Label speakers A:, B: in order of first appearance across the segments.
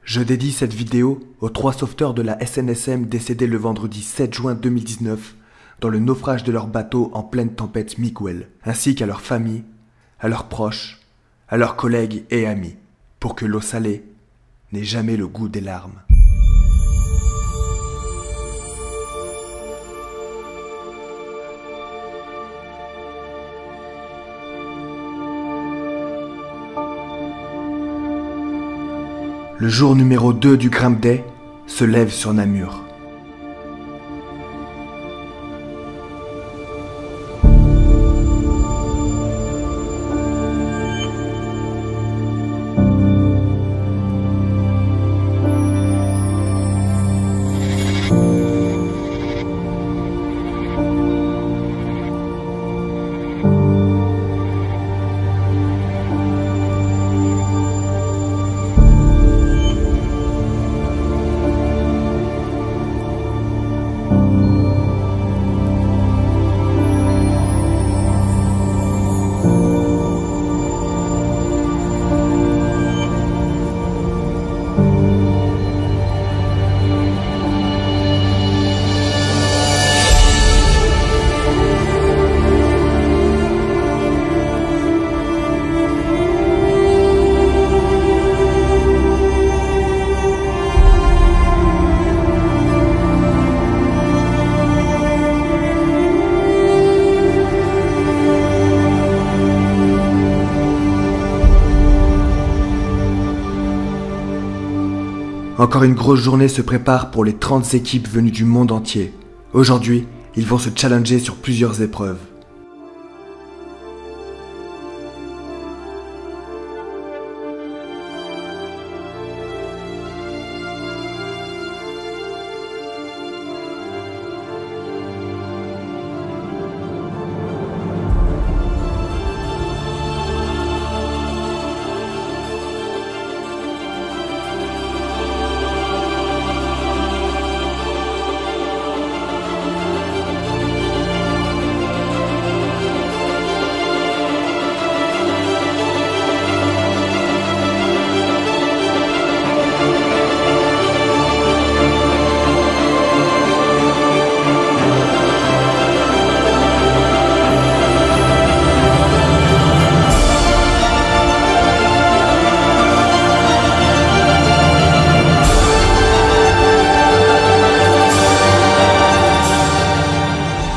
A: Je dédie cette vidéo aux 3 sauveteurs de la SNSM décédés le vendredi 7 juin 2019 dans le naufrage de leur bateau en pleine tempête Miguel, ainsi qu'à leurs familles, à leurs proches, à leurs collègues et amis, pour que l'eau salée n'ait jamais le goût des larmes. Le jour numéro 2 du Grimpe Day se lève sur Namur. Encore une grosse journée se prépare pour les 30 équipes venues du monde entier. Aujourd'hui, ils vont se challenger sur plusieurs épreuves.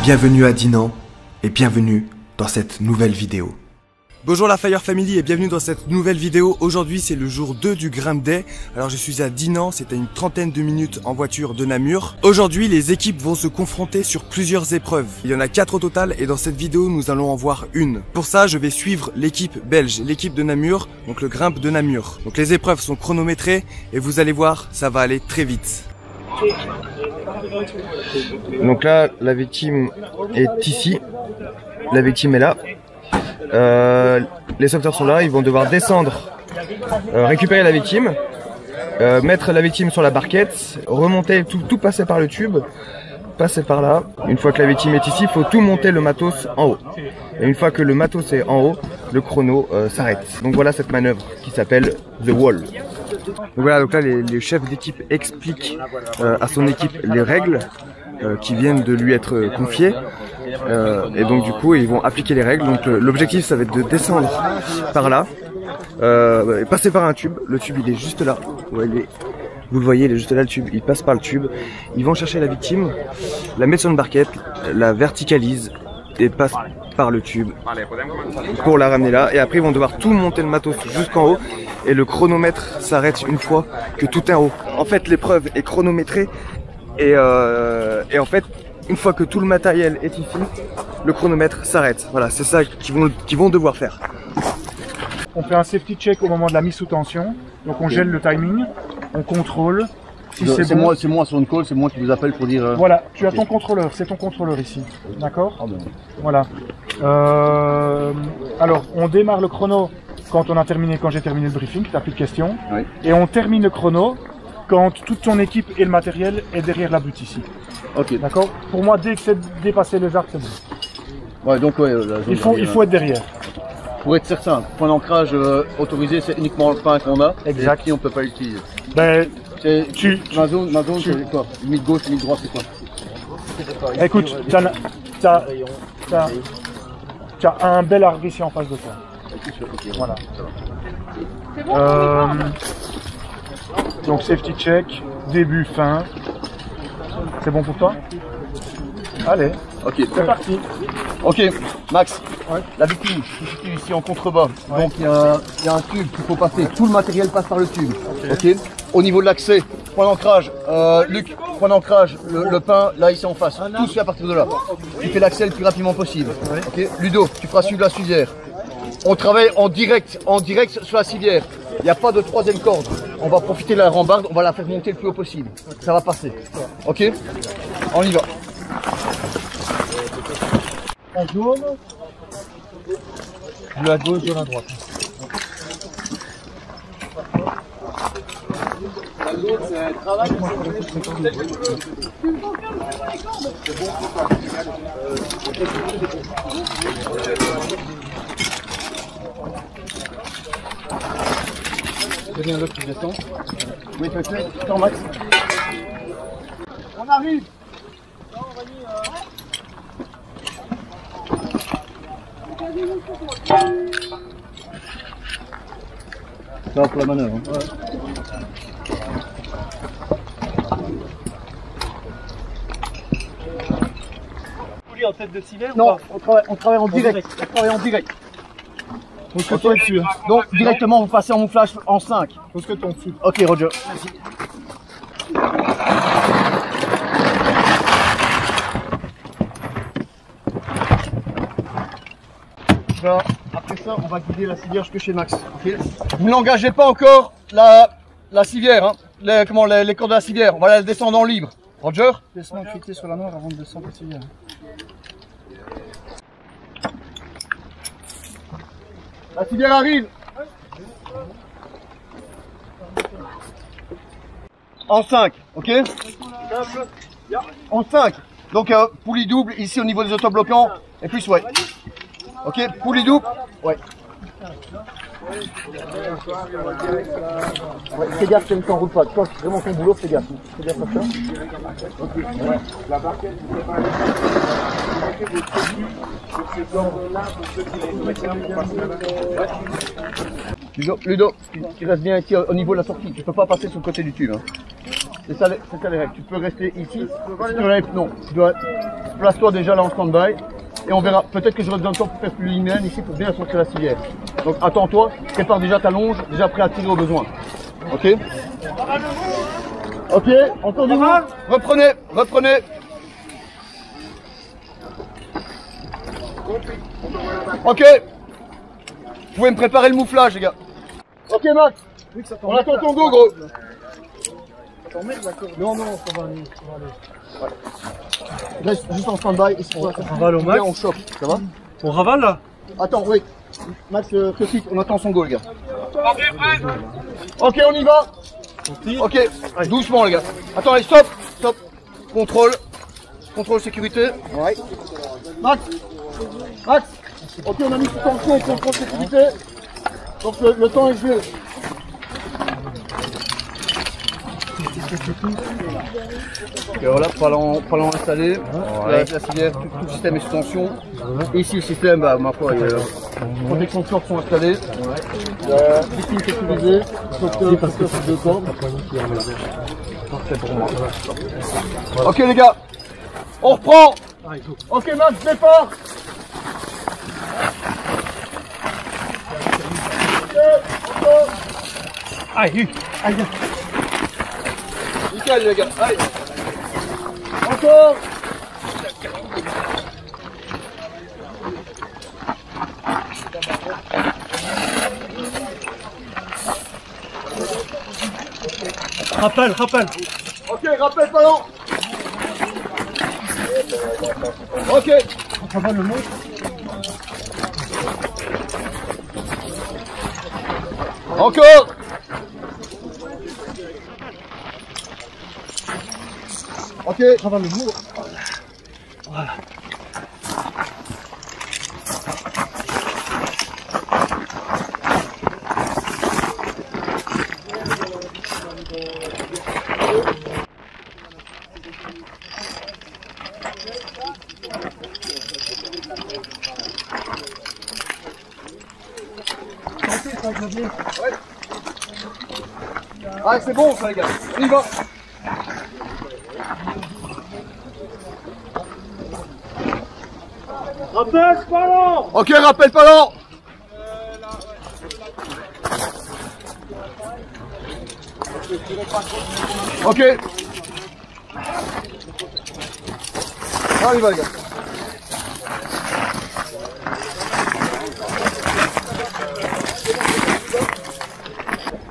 A: Bienvenue à Dinan et bienvenue dans cette nouvelle vidéo. Bonjour la Fire Family et bienvenue dans cette nouvelle vidéo. Aujourd'hui c'est le jour 2 du Grimpe Day. Alors je suis à Dinan, c'est à une trentaine de minutes en voiture de Namur. Aujourd'hui les équipes vont se confronter sur plusieurs épreuves. Il y en a 4 au total et dans cette vidéo nous allons en voir une. Pour ça je vais suivre l'équipe belge, l'équipe de Namur, donc le Grimpe de Namur. Donc les épreuves sont chronométrées et vous allez voir ça va aller très vite.
B: Donc là, la victime est ici. La victime est là. Les sauveteurs sont là. Ils vont devoir descendre, récupérer la victime, mettre la victime sur la barquette, remonter, tout passer par le tube, passer par là. Une fois que la victime est ici, il faut tout monter le matos en haut. Et une fois que le matos est en haut, le chrono s'arrête. Donc voilà cette manœuvre qui s'appelle The Wall.
A: Donc voilà, donc là les chefs d'équipe expliquent à son équipe les règles qui viennent de lui être confiées et donc du coup ils vont appliquer les règles. Donc l'objectif ça va être de descendre par là, passer par un tube. Le tube il est juste là, ouais, vous le voyez, il est juste là le tube, il passe par le tube. Ils vont chercher la victime, la mettre sur une barquette, la verticalise et passe par le tube pour la ramener là, et après ils vont devoir tout monter le matos jusqu'en haut et le chronomètre s'arrête une fois que tout est en haut. En fait l'épreuve est chronométrée et en fait une fois que tout le matériel est ici, le chronomètre s'arrête. Voilà, c'est ça qu'ils vont devoir faire.
C: On fait un safety check au moment de la mise sous tension, donc on gèle le timing, on contrôle. Si c'est bon.
D: moi sur une call, c'est moi qui vous appelle pour dire...
C: Voilà, tu as ton contrôleur, c'est ton contrôleur ici, d'accord?
D: Ah ben.
C: Voilà. Alors, on démarre le chrono quand j'ai terminé le briefing, tu n'as plus de questions.
D: Oui.
C: Et on termine le chrono quand toute ton équipe et le matériel est derrière la butte ici.
D: Ok.
C: D'accord? Pour moi, dès que c'est dépassé les arcs, c'est bon.
D: Ouais, donc ouais,
C: il faut être derrière.
D: Pour être certain, point d'ancrage autorisé, c'est uniquement le pain qu'on a.
C: Exact.
D: Et qui on peut pas l'utiliser.
C: Ben,
D: Ma zone c'est quoi? Limite gauche, limite droite, c'est quoi?
C: écoute, t'as un bel arbre ici en face de toi. Voilà. Donc safety check, début, fin. C'est bon pour toi? Allez,
D: Ok,
C: c'est parti.
D: ok, Max,
C: Ouais.
D: la victime se situe ici en contrebas. Donc il y a un tube qu'il faut passer. Tout le matériel passe par le tube. Ok. Au niveau de l'accès, point d'ancrage, Luc, point d'ancrage, le pain, là ici en face. Tout se fait à partir de là. Tu fais l'accès le plus rapidement possible. Ok. Ludo, tu feras suivre la civière. On travaille en direct sur la civière. Il n'y a pas de troisième corde. On va profiter de la rambarde, on va la faire monter le plus haut possible. Ça va passer. Ok. On y va.
C: En jaune. Bleu à gauche, jaune à droite.
D: C'est bien l'autre qui descend. Oui, peut-être. Attends, Max. On arrive. Ça va pour la manœuvre. Hein.
C: Ouais. En tête de civière
D: Non, on travaille en direct. On travaille en direct.
C: Faut que toi dessus.
D: Donc, directement, vous passez en mouflage en 5.
C: Faut que ton dessus.
D: Ok, Roger. Là, après ça, on va guider la civière jusque chez Max. Okay. Vous n'engagez pas encore la civière, hein. Les cordes de la civière. On va la descendre en libre. Roger.
C: Laisse-moi cliquer sur la noire avant de descendre la civière.
D: La civière arrive. En 5, ok? En 5. Donc poulie double ici au niveau des autobloquants. Et plus ouais. Ok, poulie double. Ouais. Ouais, fais gaffe, ça ne s'enroule pas. Tu vois, c'est vraiment ton boulot, fais gaffe. Fais gaffe à ça. La barquette, Ludo, tu restes bien ici au niveau de la sortie. Tu ne peux pas passer sur le côté du tube. Hein. C'est ça les règles. Tu peux rester ici. Non, place-toi déjà là en stand-by. Et on verra. Peut-être que j'aurai besoin de temps pour faire plus linéaire ici pour bien sortir la civière. Donc attends-toi, prépare déjà ta longe, déjà prêt à tirer au besoin. Ok? Ok, entendez-vous? Reprenez. Ok. Vous pouvez me préparer le mouflage, les gars. Ok, Max. On attend ton go, gros.
C: Non, ça va aller.
D: Ouais. Reste juste en stand-by.
C: On ravale au max.
D: On chope, ça va?
C: On ravale là?
D: Attends, oui. Max, tout de suite, on attend son go, les gars. Ok, on y va. Ok, doucement, les gars. Attends, allez, stop. Contrôle sécurité. Ouais. Max. Ok, on a mis sous tension, contrôle sécurité. Donc le temps est joué. Et voilà, palon installé, la civière, tout le système est sous tension. Ici le système, bah, ma foi, protection de cordes sont installées. Victime sécurisée, sauveteur de cordes. Parfait pour moi. Ok les gars, on reprend. Ok Max, départ.
C: Aïe.
D: Nickel les gars, allez. Encore.
C: Rappel.
D: Ok, rappel ballon. Ok.
C: On va le mot.
D: Encore. Ok.
C: On va le mot. Voilà.
D: Ah, c'est bon ça les gars, on y va.
C: Rappel ballon.
D: Ok, rappel ballon. Ok. On y va les gars.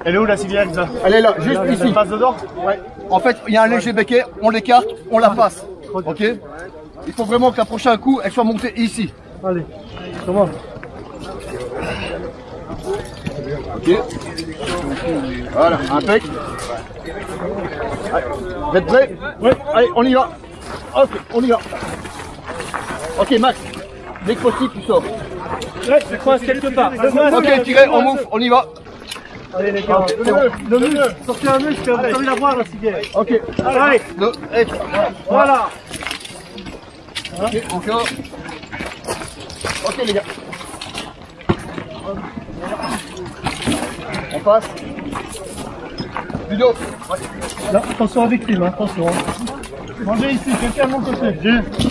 C: Elle est où la civière ça?
D: Elle est là, juste ici.
C: Elle passe dedans?
D: Ouais. En fait, il y a un léger becquet, on l'écarte, on la passe. Ok. Il faut vraiment que la prochain coup, elle soit montée ici.
C: Allez, comment?
D: Ok. Voilà, impec. Allez, vous êtes prêts?
C: Ouais.
D: Allez, on y va. Ok, on y va. Ok, Max. Dès que possible, tu sors.
C: Ouais, c'est quoi quelque part?
D: Ok, tirez, on move, on y va.
C: Allez les gars, le muscle, sortez un muscle, vous savez la voir la civière.
D: Ok.
C: Allez, voilà.
D: Ok, encore. Ok les gars. On passe. Ludo.
C: Là, attention à la victime, hein, attention. Mangez ici, quelqu'un de mon côté.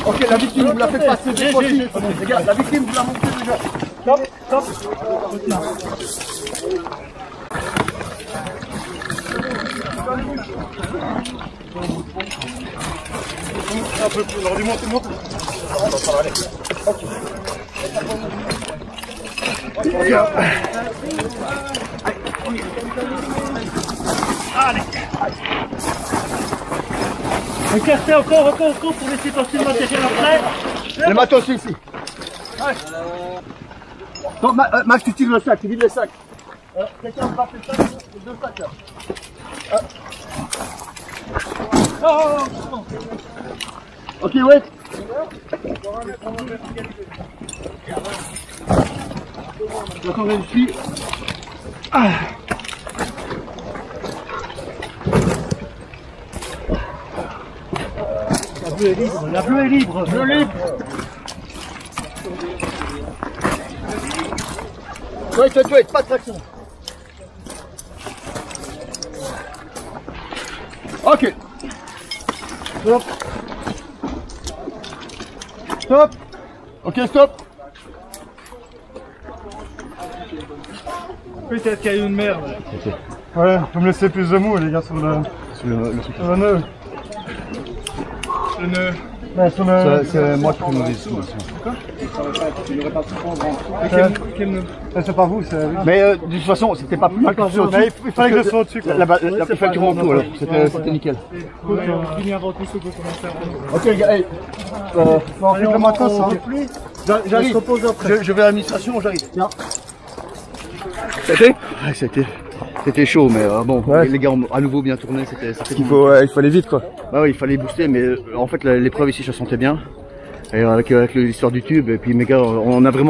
D: Ok, la victime, vous la faites passer deux fois. Les gars, la victime, vous la montez déjà.
C: Stop, stop. Un peu plus, du monte. Ça va aller. Allez. Écartez encore pour laisser passer le matériel après.
D: Le matos ici. Non, Max, tu tires le sac, tu vides le sac. Quelqu'un va passer le sac, les deux sacs là.
C: Oh.
D: Ok, ouais. Encore ici.
C: La bleue est libre, la bleue est libre.
D: Bleu libre. Ouais, pas de traction. Ok. Stop. Stop. Ok, stop.
C: Peut-être qu'il y a eu une merde. Ouais, vous me laissez plus de mou les gars sur le nœud. Le nœud. Ouais, sur le...
D: C'est moi qui prends
C: Quel nœud? C'est pas vous, c'est...
D: Mais de toute façon, c'était pas plus mal que ce
C: Mais il fallait que je sois au-dessus.
D: La facture en tout alors, c'était nickel.
C: Écoute, Vini avant tout ce que vous commencez à faire.
D: Ok les gars, hey.
C: On fait le matin, ça.
D: J'arrive, je vais à l'administration, j'arrive. C'était chaud, mais bon,
A: Ouais.
D: les gars ont à nouveau bien tourné, c'était
A: Il faut aller vite quoi.
D: Bah oui, il fallait booster, mais en fait l'épreuve ici je la sentais bien. Et avec l'histoire du tube, et puis mes gars,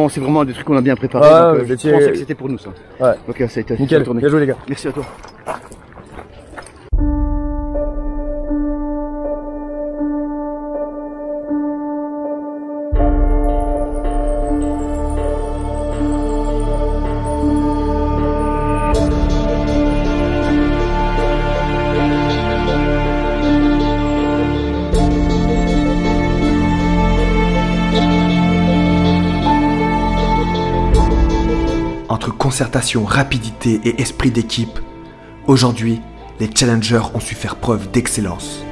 D: c'est vraiment des trucs qu'on a bien préparés.
A: Ah,
D: donc, je pensais que c'était pour nous ça.
A: Ouais.
D: Ok, ça a été
A: Nickel,
D: tourné.
A: bien joué les gars.
D: Merci à toi.
E: Entre concertation, rapidité et esprit d'équipe, aujourd'hui, les challengers ont su faire preuve d'excellence.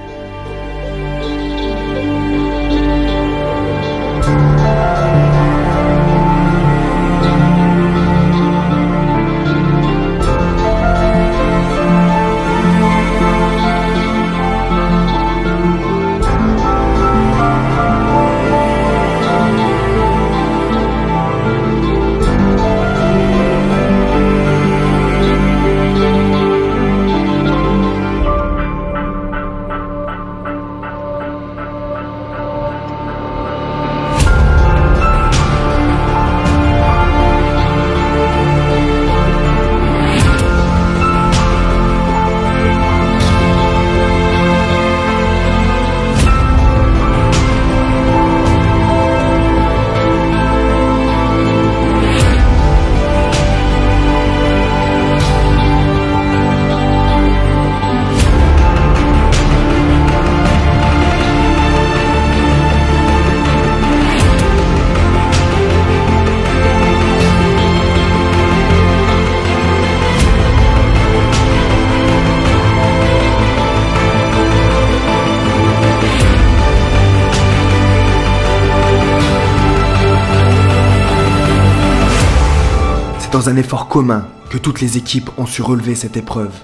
E: dans un effort commun que toutes les équipes ont su relever cette épreuve.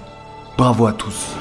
E: Bravo à tous.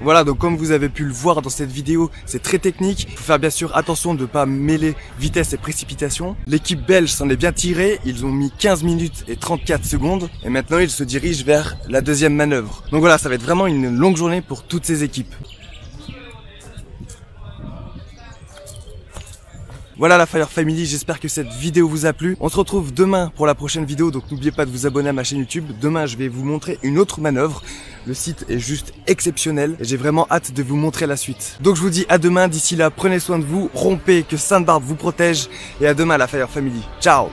A: Voilà, donc comme vous avez pu le voir dans cette vidéo, c'est très technique. Il faut faire bien sûr attention de ne pas mêler vitesse et précipitation. L'équipe belge s'en est bien tirée. Ils ont mis 15 minutes et 34 secondes. Et maintenant, ils se dirigent vers la deuxième manœuvre. Donc voilà, ça va être vraiment une longue journée pour toutes ces équipes. Voilà la Fire Family, j'espère que cette vidéo vous a plu. On se retrouve demain pour la prochaine vidéo, donc n'oubliez pas de vous abonner à ma chaîne YouTube. Demain, je vais vous montrer une autre manœuvre. Le site est juste exceptionnel et j'ai vraiment hâte de vous montrer la suite. Donc je vous dis à demain, d'ici là, prenez soin de vous, rompez, que Sainte Barbe vous protège et à demain la Fire Family. Ciao!